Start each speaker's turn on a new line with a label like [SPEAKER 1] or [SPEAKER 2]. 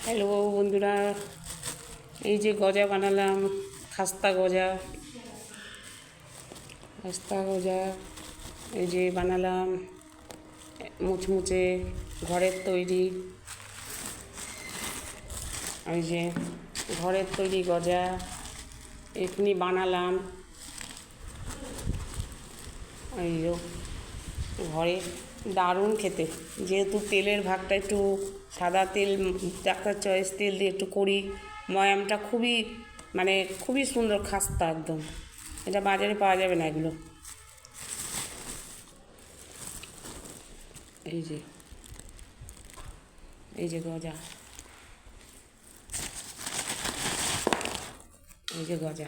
[SPEAKER 1] Hello বন্ধুরা, এই যে গজা বানালাম, খাস্তা গজা। এই যে বানালাম মুচমুচে, ঘরের তৈরি। এই যে ঘরের তৈরি গজা এখনি বানালাম। এই যে ঘরে দারুণ খেতে, যেহেতু তেলের ভাগটা একটু সাদা তেল, ডাক্তার চয়েস তেল দিয়ে একটু করি। ময়ামটা খুবই সুন্দর, খাস্তা একদম। এটা বাজারে পাওয়া যাবে না এগুলো। এই যে গজা, এই যে গজা।